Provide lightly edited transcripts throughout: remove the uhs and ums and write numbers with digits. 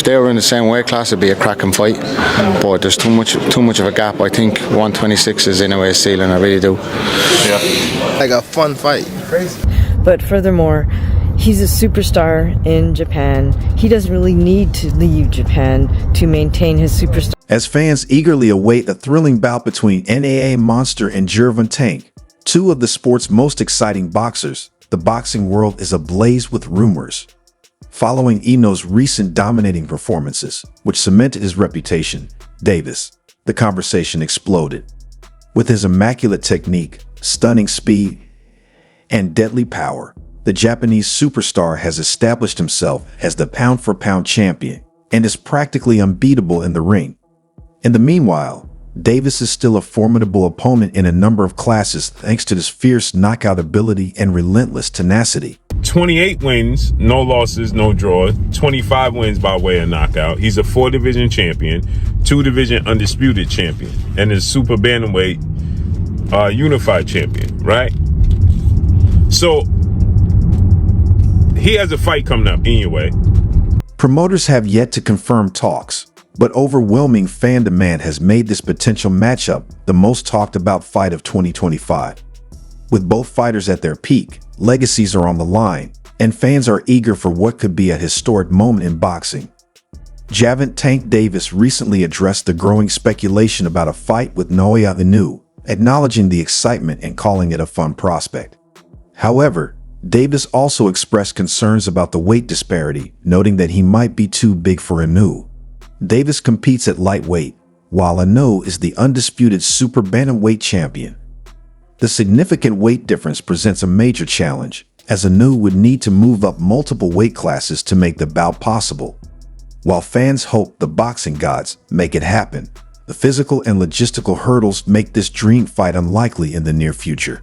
they were in the same weight class, it'd be a cracking fight. But there's too much of a gap. I think 126 is Inoue's ceiling. I really do. Yeah. Like a fun fight. Crazy. But furthermore, he's a superstar in Japan. He doesn't really need to leave Japan to maintain his superstar. As fans eagerly await a thrilling bout between NAA Monster and Gervonta, two of the sport's most exciting boxers, the boxing world is ablaze with rumors. Following Inoue's recent dominating performances, which cemented his reputation, the conversation exploded. With his immaculate technique, stunning speed, and deadly power, the Japanese superstar has established himself as the pound-for-pound champion and is practically unbeatable in the ring. In the meanwhile, Davis is still a formidable opponent in a number of classes thanks to his fierce knockout ability and relentless tenacity. 28 wins, no losses, no draws, 25 wins by way of knockout. He's a 4-division champion, 2-division undisputed champion, and is super bantamweight unified champion, right? So he has a fight coming up anyway. Promoters have yet to confirm talks, but overwhelming fan demand has made this potential matchup the most talked about fight of 2025. With both fighters at their peak, legacies are on the line, and fans are eager for what could be a historic moment in boxing. Gervonta Davis recently addressed the growing speculation about a fight with Naoya Inoue, acknowledging the excitement and calling it a fun prospect. However, Davis also expressed concerns about the weight disparity, noting that he might be too big for Inoue. Davis competes at lightweight, while Inoue is the undisputed super bantamweight champion. The significant weight difference presents a major challenge, as Inoue would need to move up multiple weight classes to make the bout possible. While fans hope the boxing gods make it happen, the physical and logistical hurdles make this dream fight unlikely in the near future.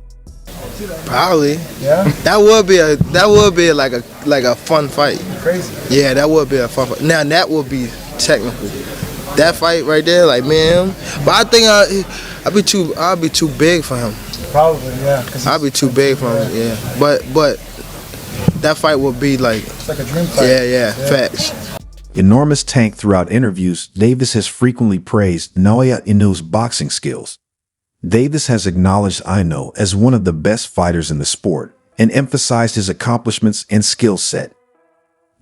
Probably. Yeah. That would be like a fun fight. Crazy. Yeah, that would be a fun fight. Now that would be technical. That fight right there, like man. But I think I'll be too big for him. Probably, yeah. I'll be too big for him. Yeah. But that fight would be like. It's like a dream fight. Yeah. Facts. Enormous tank throughout interviews, Davis has frequently praised Naoya Inoue's boxing skills. Davis has acknowledged Inoue as one of the best fighters in the sport and emphasized his accomplishments and skill set.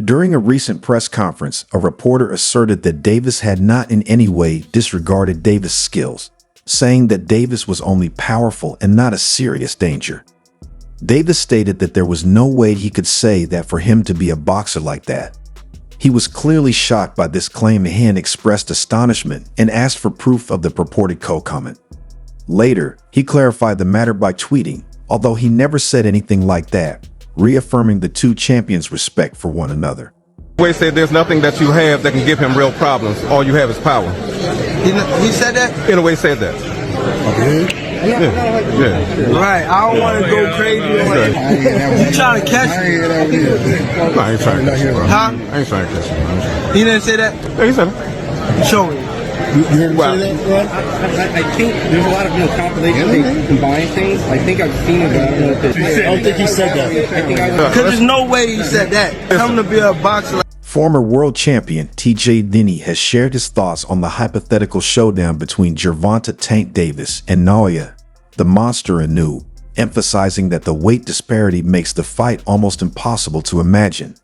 During a recent press conference, a reporter asserted that Davis had not in any way disregarded Davis' skills, saying that Davis was only powerful and not a serious danger. Davis stated that there was no way he could say that for him to be a boxer like that. He was clearly shocked by this claim and expressed astonishment and asked for proof of the purported co-comment. Later, he clarified the matter by tweeting, although he never said anything like that, reaffirming the two champions' respect for one another. Inoue said there's nothing that you have that can give him real problems. All you have is power. He said that? Inoue said that. Okay. Yeah. Right. I don't want to go crazy. You trying to catch me? No, I ain't trying to catch you, bro. Huh? I ain't trying to catch you. He didn't say that? Yeah, he said it. Show me. You heard him say that? I think there's a lot of compilations, they combine things. I think I've seen it, but I don't know if it's... I don't think he said that. Because there's no way he said that. Come to be a boxer. Former world champion TJ Denny has shared his thoughts on the hypothetical showdown between Gervonta Tank Davis and Naoya, the monster Inoue, emphasizing that the weight disparity makes the fight almost impossible to imagine.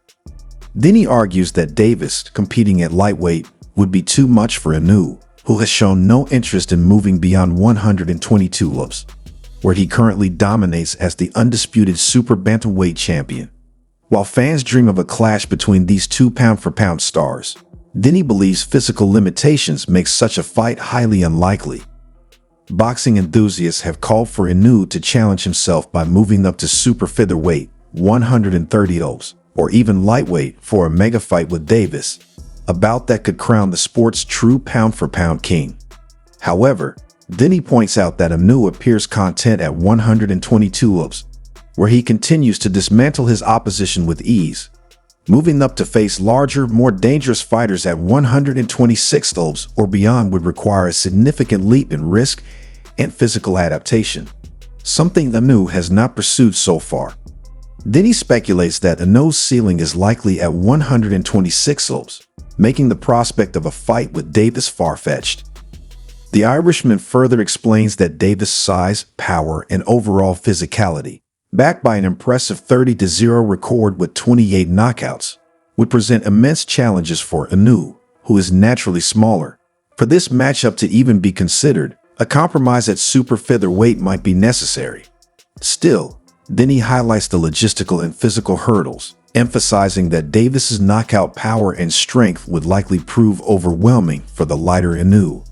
Denny argues that Davis, competing at lightweight, would be too much for Inoue, who has shown no interest in moving beyond 122 kilos, where he currently dominates as the undisputed super bantamweight champion. While fans dream of a clash between these two pound-for-pound stars, Denny believes physical limitations make such a fight highly unlikely. Boxing enthusiasts have called for Inoue to challenge himself by moving up to super featherweight, 130 kilos, or even lightweight for a mega fight with Davis, a bout that could crown the sport's true pound-for-pound king. However, Denny points out that Inoue appears content at 122 kilos, where he continues to dismantle his opposition with ease. Moving up to face larger, more dangerous fighters at 126 kilos or beyond would require a significant leap in risk and physical adaptation, something Inoue has not pursued so far. Denny speculates that Inoue's ceiling is likely at 126 kilos, making the prospect of a fight with Davis far-fetched. The Irishman further explains that Davis' size, power, and overall physicality, backed by an impressive 30-0 record with 28 knockouts, would present immense challenges for Inoue, who is naturally smaller. For this matchup to even be considered, a compromise at super featherweight might be necessary. Still, then he highlights the logistical and physical hurdles, emphasizing that Davis's knockout power and strength would likely prove overwhelming for the lighter Inoue.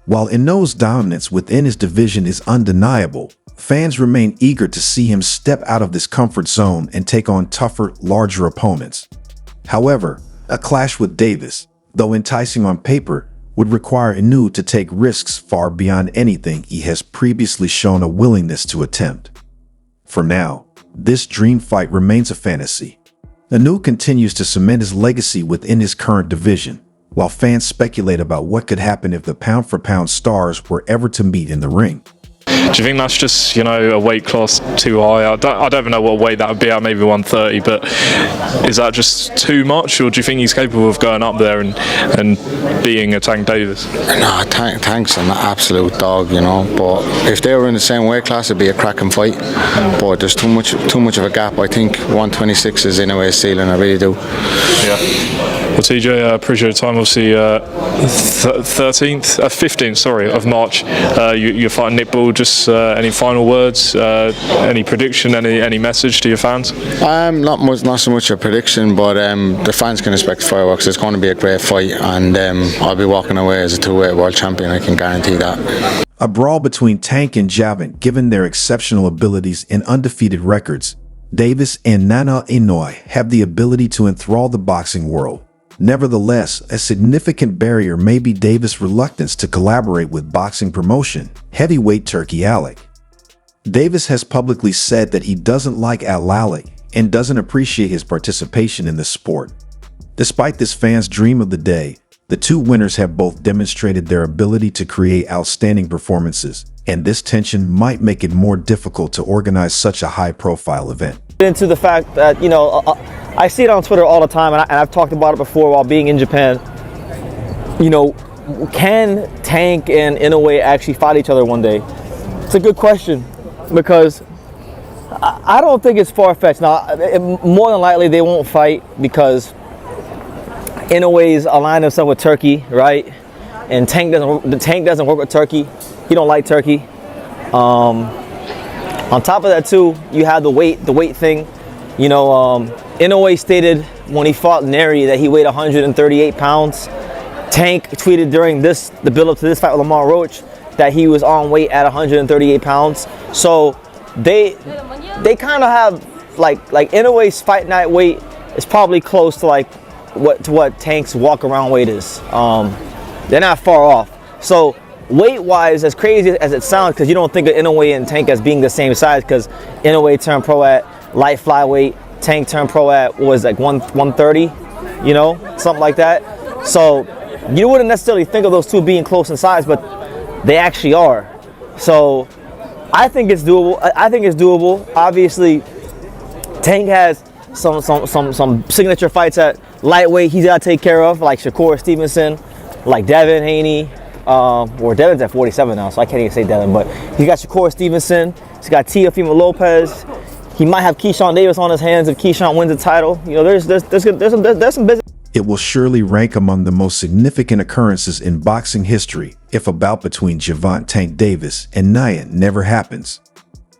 While Inoue's dominance within his division is undeniable, fans remain eager to see him step out of this comfort zone and take on tougher, larger opponents. However, a clash with Davis, though enticing on paper, would require Inoue to take risks far beyond anything he has previously shown a willingness to attempt. For now, this dream fight remains a fantasy. Inoue continues to cement his legacy within his current division, while fans speculate about what could happen if the pound-for-pound stars were ever to meet in the ring. Do you think that's just, a weight class too high? I don't even know what weight that would be at, maybe 130, but is that just too much, or do you think he's capable of going up there and beating a Tank Davis? No, Tank's an absolute dog, but if they were in the same weight class, it'd be a cracking fight. But there's too much of a gap. I think 126 is Inoue's ceiling, I really do. Yeah. Well, TJ, I appreciate your time. Obviously, 15th of March, you're fighting Nick Bull. Just any final words, any prediction, any message to your fans? Not so much a prediction, but the fans can expect fireworks. It's going to be a great fight, and I'll be walking away as a two-weight world champion. I can guarantee that. A brawl between Tank and Gervonta, given their exceptional abilities and undefeated records, Davis and Naoya Inoue have the ability to enthrall the boxing world. Nevertheless, a significant barrier may be Davis' reluctance to collaborate with boxing promotion, heavyweight Turki Alec. Davis has publicly said that he doesn't like Al Alec and doesn't appreciate his participation in the sport. Despite this fan's dream of the day, the two winners have both demonstrated their ability to create outstanding performances, and this tension might make it more difficult to organize such a high-profile event. Into the fact that, I see it on Twitter all the time, and I've talked about it before while being in Japan. Can Tank and Inoue actually fight each other one day? It's a good question, because I don't think it's far-fetched. Now, more than likely they won't fight because Inoue's aligned himself with Turkey, right? And Tank doesn't work with Turkey. He don't like Turkey. On top of that too, you have the weight thing. Inoue stated when he fought Neri that he weighed 138 pounds. Tank tweeted during the build-up to this fight with Lamar Roach that he was on weight at 138 pounds. So they kind of have like Inoue's fight night weight is probably close to what Tank's walk-around weight is. They're not far off. So weight-wise, as crazy as it sounds, because you don't think of Inoue and Tank as being the same size, because Inoue turned pro at light flyweight, Tank turned pro at 130, something like that. So you wouldn't necessarily think of those two being close in size, but they actually are. So I think it's doable. Obviously, Tank has some signature fights at lightweight he's got to take care of, like Shakur Stevenson, like Devin Haney. Or Devin's at 47 now, so I can't even say Devin, but he's got Shakur Stevenson, he's got Teofimo Lopez, he might have Keyshawn Davis on his hands if Keyshawn wins the title. There's some business. It will surely rank among the most significant occurrences in boxing history if a bout between Gervonta Tank Davis and Naoya never happens.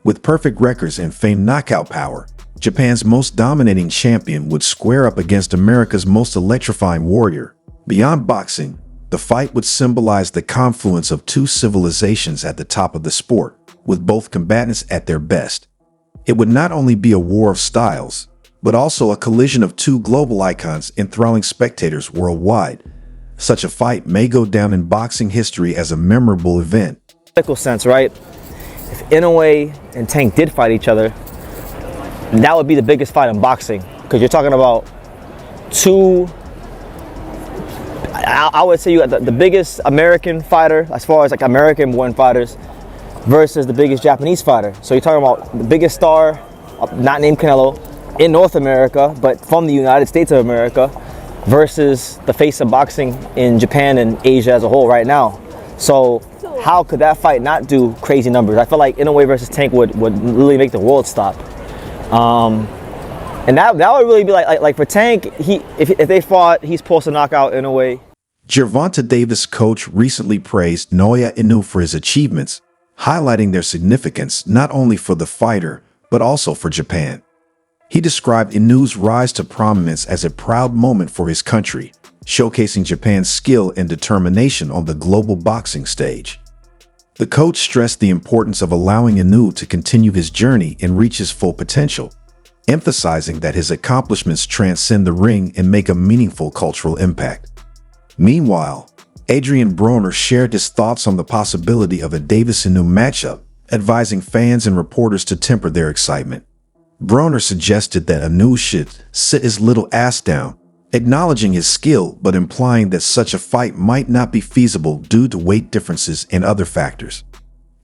With perfect records and famed knockout power, Japan's most dominating champion would square up against America's most electrifying warrior. Beyond boxing, the fight would symbolize the confluence of two civilizations at the top of the sport, with both combatants at their best. It would not only be a war of styles, but also a collision of two global icons enthralling spectators worldwide. Such a fight may go down in boxing history as a memorable event. Sense, right? If Inoue and Tank did fight each other, that would be the biggest fight in boxing, because you're talking about two. I would say you got the biggest American fighter, as far as American-born fighters, versus the biggest Japanese fighter. So you're talking about the biggest star, not named Canelo, in North America, but from the United States of America, versus the face of boxing in Japan and Asia as a whole right now. So how could that fight not do crazy numbers? I feel like Inoue versus Tank would really make the world stop. And that would really be like for Tank, if they fought, he's supposed to knock out Inoue. Gervonta Davis' coach recently praised Naoya Inoue for his achievements, highlighting their significance not only for the fighter, but also for Japan. He described Inoue's rise to prominence as a proud moment for his country, showcasing Japan's skill and determination on the global boxing stage. The coach stressed the importance of allowing Inoue to continue his journey and reach his full potential, emphasizing that his accomplishments transcend the ring and make a meaningful cultural impact. Meanwhile, Adrian Broner shared his thoughts on the possibility of a Davis-Inoue matchup, advising fans and reporters to temper their excitement. Broner suggested that Inoue should sit his little ass down, acknowledging his skill but implying that such a fight might not be feasible due to weight differences and other factors.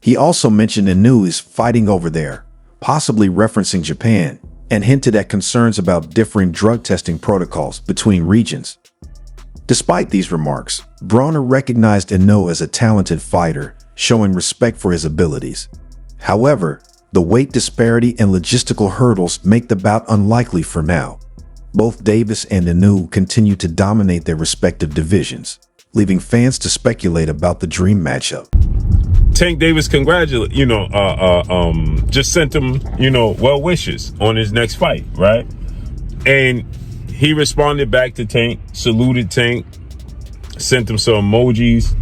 He also mentioned Inoue is fighting over there, possibly referencing Japan, and hinted at concerns about differing drug testing protocols between regions. Despite these remarks, Broner recognized Inoue as a talented fighter, showing respect for his abilities. However, the weight disparity and logistical hurdles make the bout unlikely for now. Both Davis and Inoue continue to dominate their respective divisions, leaving fans to speculate about the dream matchup. Tank Davis just sent him, well wishes on his next fight, right? And he responded back to Tank, saluted Tank, sent him some emojis,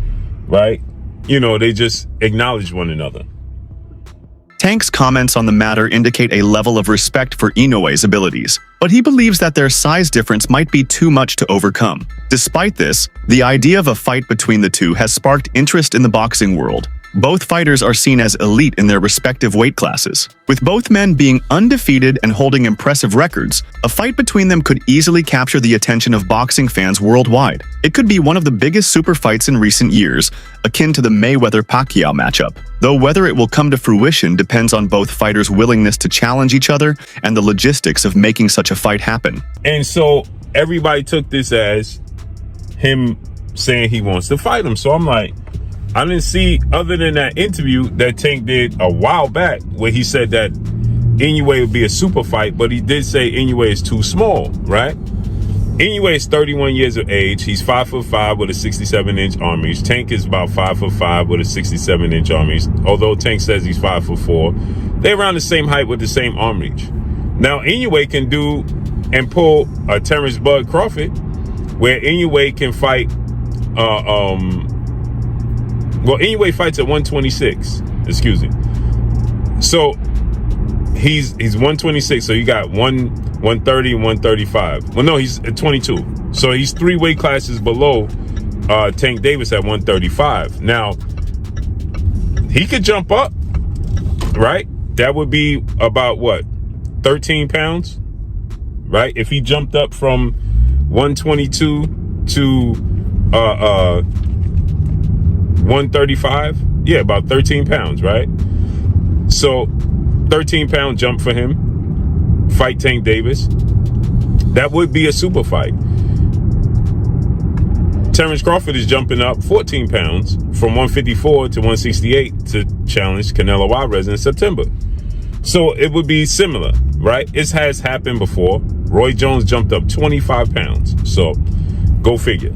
right? They just acknowledged one another. Tank's comments on the matter indicate a level of respect for Inoue's abilities, but he believes that their size difference might be too much to overcome. Despite this, the idea of a fight between the two has sparked interest in the boxing world. Both fighters are seen as elite in their respective weight classes. With both men being undefeated and holding impressive records, a fight between them could easily capture the attention of boxing fans worldwide. It could be one of the biggest super fights in recent years, akin to the Mayweather-Pacquiao matchup. Though whether it will come to fruition depends on both fighters' willingness to challenge each other and the logistics of making such a fight happen. And so everybody took this as him saying he wants to fight him. So I'm like, I didn't see, other than that interview that Tank did a while back where he said that Inoue would be a super fight, but he did say Inoue is too small, right? Inoue is 31 years of age. He's 5'5" with a 67-inch arm reach. Tank is about 5'5" with a 67-inch arm reach. Although Tank says he's 5'4", they're around the same height with the same arm reach. Now Inoue can do and pull a Terrence Bud Crawford, where Inoue can fight. Inoue fights at 126. Excuse me. So he's 126. So you got 130 and 135. Well, no, he's at 22. So he's 3 weight classes below Tank Davis at 135. Now he could jump up, right? That would be about what, 13 pounds, right? If he jumped up from 122 to 135, yeah, about 13 pounds, right? So 13-pound jump for him, fight Tank Davis. That would be a super fight. Terrence Crawford is jumping up 14 pounds from 154 to 168 to challenge Canelo Alvarez in September. So it would be similar, right? It has happened before. Roy Jones jumped up 25 pounds. So go figure.